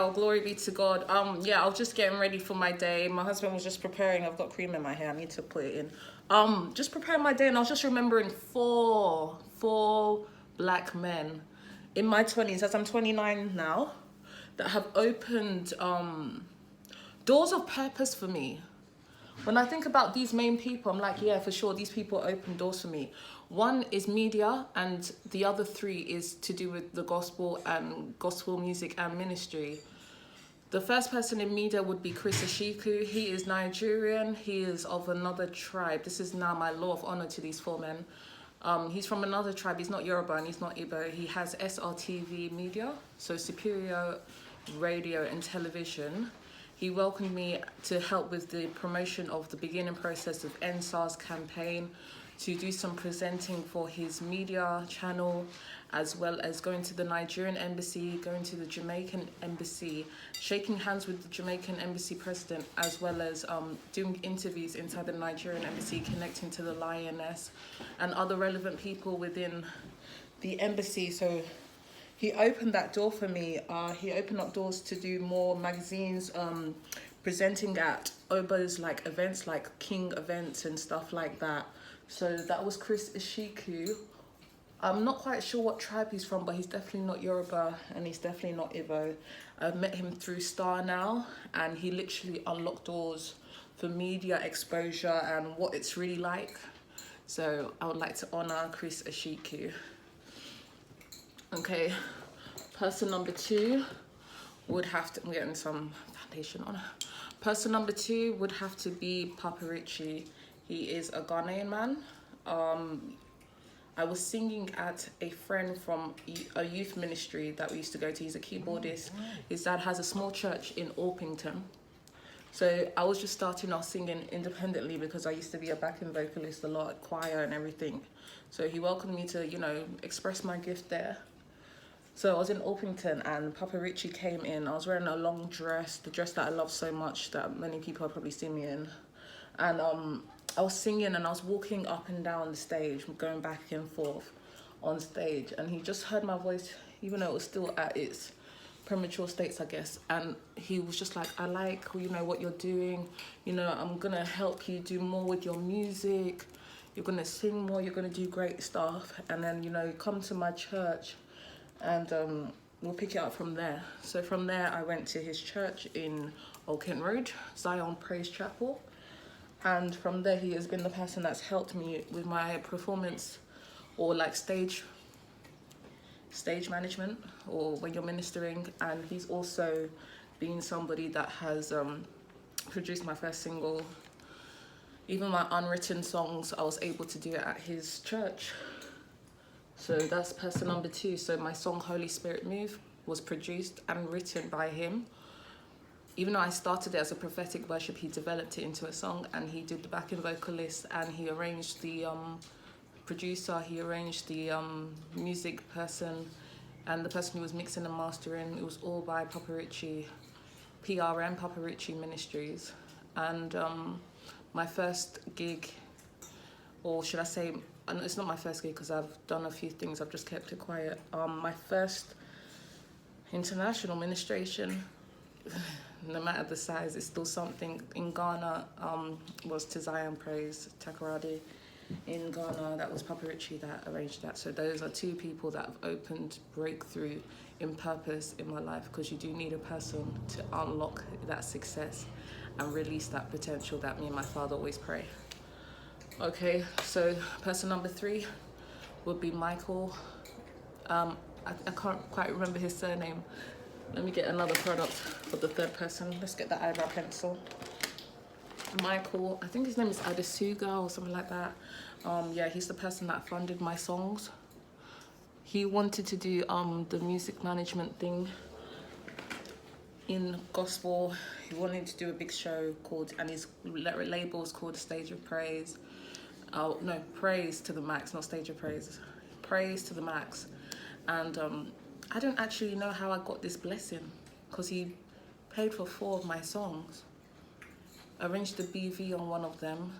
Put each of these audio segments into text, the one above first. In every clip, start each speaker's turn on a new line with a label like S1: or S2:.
S1: Oh, glory be to God. Yeah, I was just getting ready for my day. My husband was just preparing. I've got cream in my hair. I need to put it in. Just preparing my day, and I was just remembering four black men in my 20s, as I'm 29 now, that have opened doors of purpose for me. When I think about these main people, I'm like, yeah, for sure, these people open doors for me. One is media, and the other three is to do with the gospel and gospel music and ministry. The first person in media would be Chris Ashiku. He is Nigerian. He is of another tribe. This is now my law of honor to these four men. He's from another tribe. He's not Yoruba and he's not Igbo. He has SRTV Media, so Superior Radio and Television. He welcomed me to help with the promotion of the beginning process of NSAR's campaign, to do some presenting for his media channel, as well as going to the Nigerian embassy, going to the Jamaican embassy, shaking hands with the Jamaican embassy president, as well as doing interviews inside the Nigerian embassy, connecting to the Lioness and other relevant people within the embassy. So he opened that door for me. He opened up doors to do more magazines, presenting at Obo's like events, like King events and stuff like that. So that was Chris Ashiku. I'm not quite sure what tribe he's from, but he's definitely not Yoruba and he's definitely not Igbo. I've met him through Star Now, and he literally unlocked doors for media exposure and what it's really like. So I would like to honor Chris Ashiku. Okay, person number two would have to, I'm getting some foundation on. Person number two would have to be Papa Richie. He is a Ghanaian man. I was singing at a friend from a youth ministry that we used to go to. He's a keyboardist. His dad has a small church in Orpington. So I was just starting off singing independently because I used to be a backing vocalist a lot at choir and everything. So he welcomed me to, express my gift there. So I was in Orpington and Papa Richie came in. I was wearing a long dress, the dress that I love so much that many people have probably seen me in. And I was singing and I was walking up and down the stage, going back and forth on stage. And he just heard my voice, even though it was still at its premature states, I guess. And he was just like, I like, what you're doing. I'm going to help you do more with your music. You're going to sing more. You're going to do great stuff. And then, come to my church and we'll pick it up from there. So from there, I went to his church in Old Kent Road, Zion Praise Chapel. And from there, he has been the person that's helped me with my performance or like stage management or when you're ministering. And he's also been somebody that has produced my first single. Even my unwritten songs, I was able to do it at his church. So that's person number two. So my song Holy Spirit Move was produced and written by him. Even though I started it as a prophetic worship, he developed it into a song, and he did the backing vocalist, and he arranged the producer, he arranged the music person, and the person who was mixing and mastering. It was all by Papa Richie, PRM, Papa Richie Ministries. And my first gig, or should I say, it's not my first gig because I've done a few things, I've just kept it quiet. My first international ministration, no matter the size, it's still something. In Ghana, was to Zion Praise, Takoradi. In Ghana, that was Papa Richie that arranged that. So those are two people that have opened breakthrough in purpose in my life, because you do need a person to unlock that success and release that potential that me and my father always pray. Okay, so person number three would be Michael. I can't quite remember his surname. Let me get another product for the third person. Let's get the eyebrow pencil. Michael, I think his name is Adesuga or something like that. Yeah, he's the person that funded my songs. He wanted to do the music management thing in gospel. He wanted to do a big show called, and his label is called Stage of Praise. No, Praise to the Max, not Stage of Praise. Praise to the Max. And I don't actually know how I got this blessing, because he paid for 4 of my songs, arranged the BV on one of them.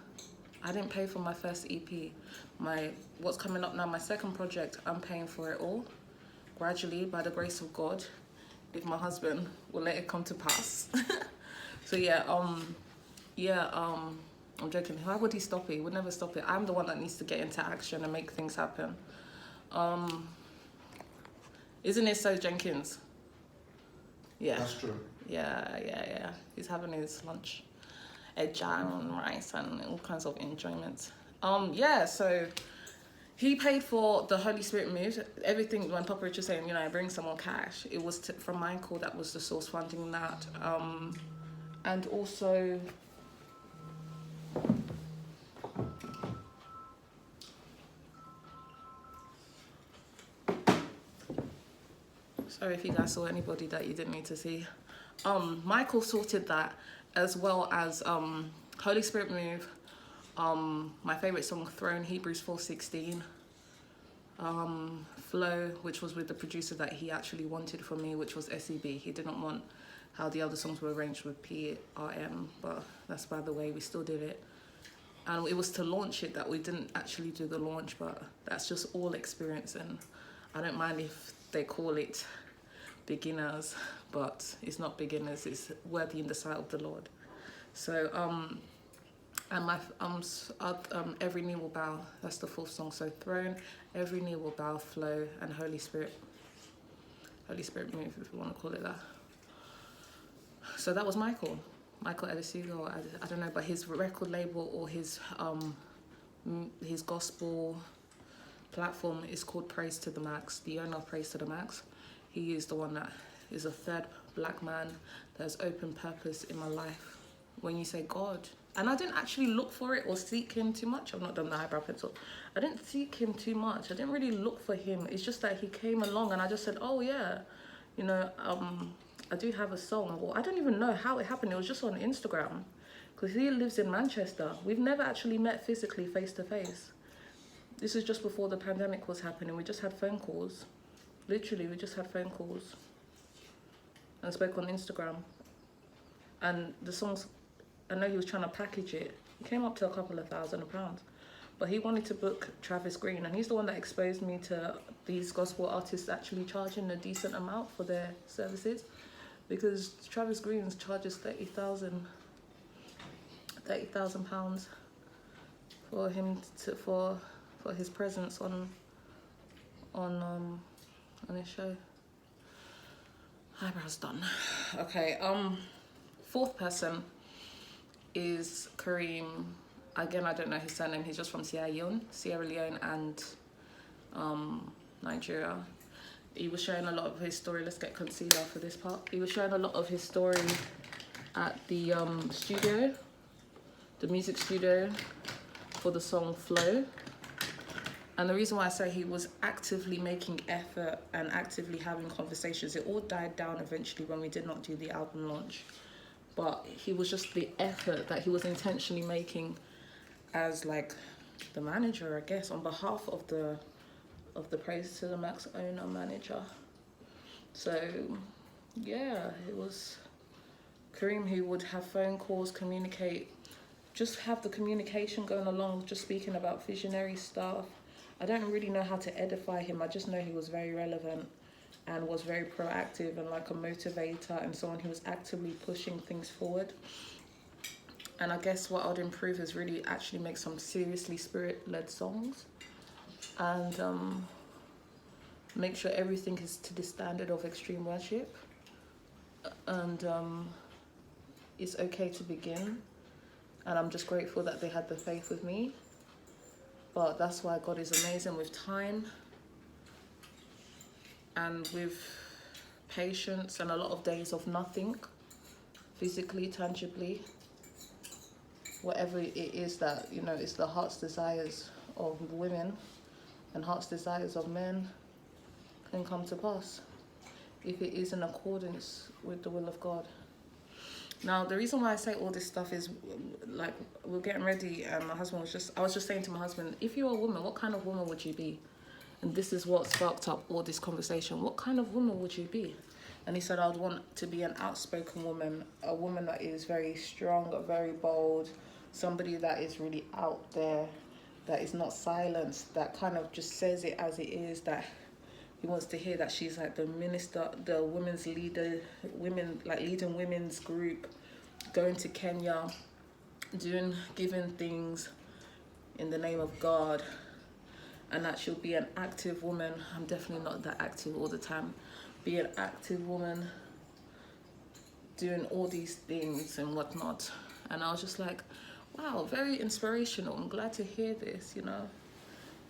S1: I didn't pay for my first EP. What's coming up now, my second project, I'm paying for it all, gradually, by the grace of God. if my husband will let it come to pass. So I'm joking. Why would he stop it? He would never stop it. I'm the one that needs to get into action and make things happen. Isn't it so, Jenkins? Yeah.
S2: That's true.
S1: Yeah. He's having his lunch. Jam and rice and all kinds of enjoyment. So he paid for the Holy Spirit move. Everything, when Papa Rich was saying, I bring someone cash, it was from Michael that was the source funding that. And also, sorry if you guys saw anybody that you didn't need to see. Michael sorted that, as well as Holy Spirit move, my favorite song, Throne, Hebrews 4:16, Flow, which was with the producer that he actually wanted for me, which was SEB. He didn't want how the other songs were arranged with PRM, but that's by the way, we still did it. And it was to launch it that we didn't actually do the launch, but that's just all experience, and I don't mind if they call it beginners, but it's not beginners, it's worthy in the sight of the Lord. So and my Every Knee Will Bow, that's the fourth song. So Throne, Every Knee Will Bow, Flow, and Holy Spirit move, if you want to call it that. So that was Michael Edisigo. I don't know, but his record label or his gospel platform is called Praise to the Max. The owner of Praise to the Max. He is the one that is a third black man that has open purpose in my life. When you say God, and I didn't actually look for it or seek him too much. I've not done the eyebrow pencil. I didn't seek him too much. I didn't really look for him. It's just that he came along and I just said, oh yeah, I do have a song. Well, I don't even know how it happened. It was just on Instagram, because he lives in Manchester. We've never actually met physically, face to face. This is just before the pandemic was happening. We just had phone calls. Literally, we just had phone calls and spoke on Instagram. And the songs, I know he was trying to package it. It came up to a couple of £1,000. But he wanted to book Travis Green, and he's the one that exposed me to these gospel artists actually charging a decent amount for their services, because Travis Green charges £30,000 for him for his presence on his show. Eyebrows done. Okay. Fourth person is Kareem. Again, I don't know his surname. He's just from Sierra Leone and Nigeria. He was sharing a lot of his story. Let's get concealer for this part. He was sharing a lot of his story at the studio, the music studio, for the song Flow. And the reason why I say he was actively making effort and actively having conversations, it all died down eventually when we did not do the album launch. But he was just the effort that he was intentionally making as like the manager, I guess, on behalf of the Praise to the Max owner manager. So yeah, it was Kareem who would have phone calls, communicate, just have the communication going along, just speaking about visionary stuff. I don't really know how to edify him. I just know he was very relevant and was very proactive and like a motivator and someone who was actively pushing things forward. And I guess what I'd improve is really actually make some seriously spirit-led songs and make sure everything is to the standard of extreme worship. And it's okay to begin. And I'm just grateful that they had the faith with me. But that's why God is amazing with time and with patience and a lot of days of nothing, physically, tangibly. Whatever it is that, it's the heart's desires of women and heart's desires of men can come to pass if it is in accordance with the will of God. Now, the reason why I say all this stuff is, like, we're getting ready and I was just saying to my husband, if you're a woman, what kind of woman would you be? And this is what sparked up all this conversation. What kind of woman would you be? And he said, I would want to be an outspoken woman, a woman that is very strong, very bold, somebody that is really out there, that is not silenced, that kind of just says it as it is, that He wants to hear that she's like the minister, the women's leader, women like leading women's group, going to Kenya, giving things in the name of God, and that she'll be an active woman. I'm definitely not that active all the time. Be an active woman, doing all these things and whatnot. And I was just like, wow, very inspirational. I'm glad to hear this, you know.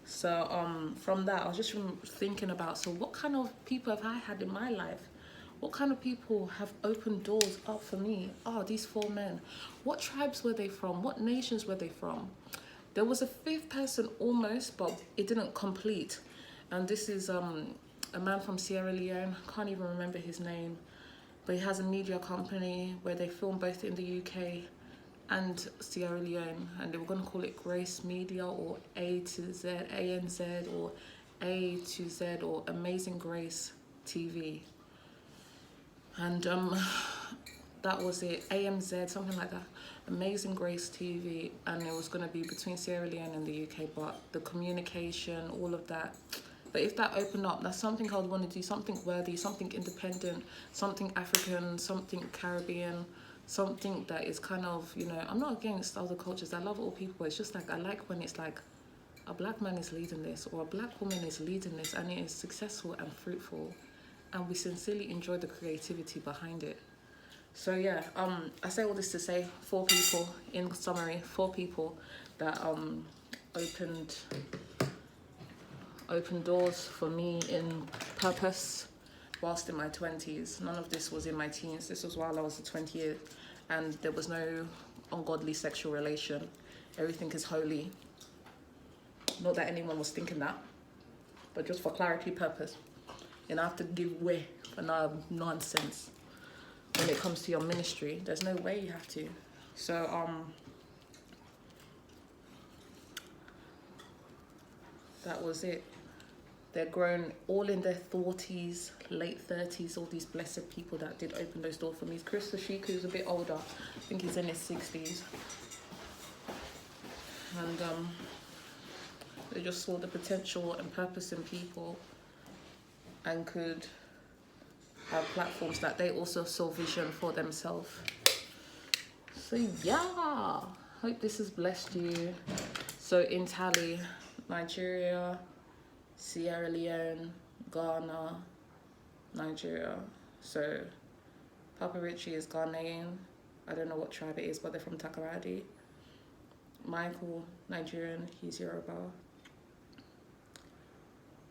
S1: So from that, I was just thinking about, so what kind of people have I had in my life? What kind of people have opened doors up for me? Oh, these 4 men. What tribes were they from? What nations were they from? There was a 5th person almost, but it didn't complete. And this is a man from Sierra Leone. Can't even remember his name. But he has a media company where they film both in the UK and Sierra Leone, and they were going to call it Grace Media or A to Z, ANZ or A to Z or Amazing Grace TV. And that was it, AMZ, something like that, Amazing Grace TV, and it was going to be between Sierra Leone and the UK, but the communication, all of that. But if that opened up, that's something I would want to do, something worthy, something independent, something African, something Caribbean, something that is kind of, you know, I'm not against other cultures. I love all people. It's just like, I like when it's like a black man is leading this or a black woman is leading this and it is successful and fruitful and we sincerely enjoy the creativity behind it. So yeah, I say all this to say 4 people, in summary, 4 people that opened doors for me in purpose whilst in my 20s. None of this was in my teens. This was while I was a 20-year, and there was no ungodly sexual relation. Everything is holy. Not that anyone was thinking that, but just for clarity purpose. You don't have to give way for no nonsense when it comes to your ministry. There's no way you have to. So that was it. They're grown, all in their 40s, late 30s, all these blessed people that did open those doors for me. Chris Tashiku is a bit older. I think he's in his 60s. And they just saw the potential and purpose in people and could have platforms that they also saw vision for themselves. So yeah, hope this has blessed you. So in tally, Nigeria, Sierra Leone, Ghana, Nigeria. So Papa Richie is Ghanaian. I don't know what tribe it is, but they're from Takoradi. Michael, Nigerian, he's Yoruba.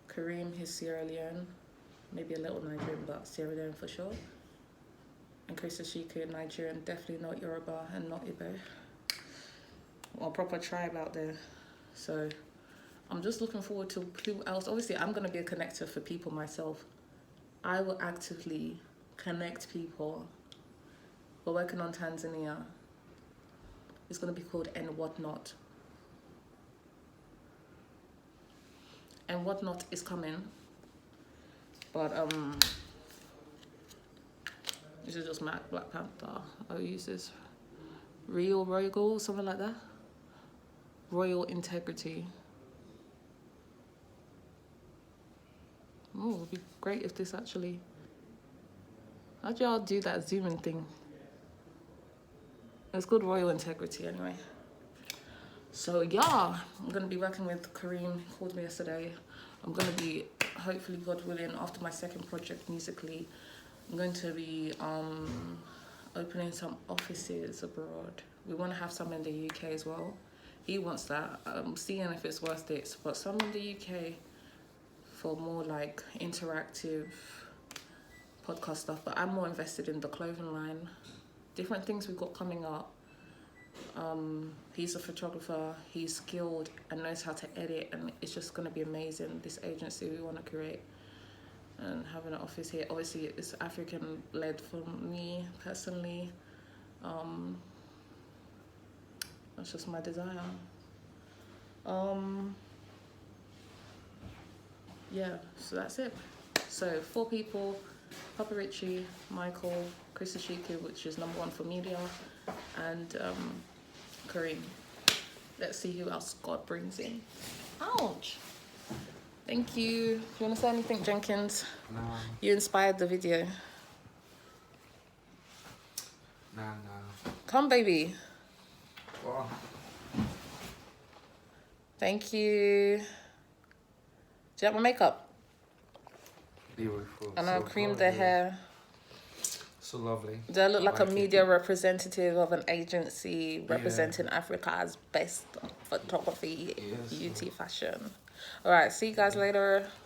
S1: Kareem, he's Sierra Leone. Maybe a little Nigerian, but Sierra Leone for sure. And Chris Ashiku, Nigerian, definitely not Yoruba and not Igbo. Well, proper tribe out there. So I'm just looking forward to who else. Obviously, I'm going to be a connector for people myself. I will actively connect people. We're working on Tanzania. It's going to be called And Whatnot. And Whatnot is coming. But this is just Black Panther. I'll use this. Real Royal, something like that. Royal Integrity. Oh, it would be great if this actually... How'd y'all do that zooming thing? It's called Royal Integrity anyway. So yeah, I'm going to be working with Kareem. He called me yesterday. I'm going to be, hopefully, God willing, after my second project musically, I'm going to be opening some offices abroad. We want to have some in the UK as well. He wants that. I'm seeing if it's worth it. But some in the UK for more like interactive podcast stuff. But I'm more invested in the clothing line. Different things we've got coming up. He's a photographer, he's skilled and knows how to edit, and it's just going to be amazing. This agency we want to create and having an office here. Obviously, it's African led for me personally. That's just my desire. Yeah, so that's it. So 4 people: Papa Richie, Michael, Chris Ashiku, which is #1 for media, and Kareem. Let's see who else God brings in. Ouch! Thank you. You want to say anything, Jenkins?
S2: Nah.
S1: You inspired the video.
S2: Nah.
S1: Come, baby.
S2: What?
S1: Thank you. Do you have my makeup?
S2: Beautiful.
S1: And I'll cream the hair.
S2: So lovely.
S1: Do I look like a
S2: it.
S1: media representative of an agency representing Africa's best photography,
S2: Yes.
S1: beauty, fashion? All right, see you guys later.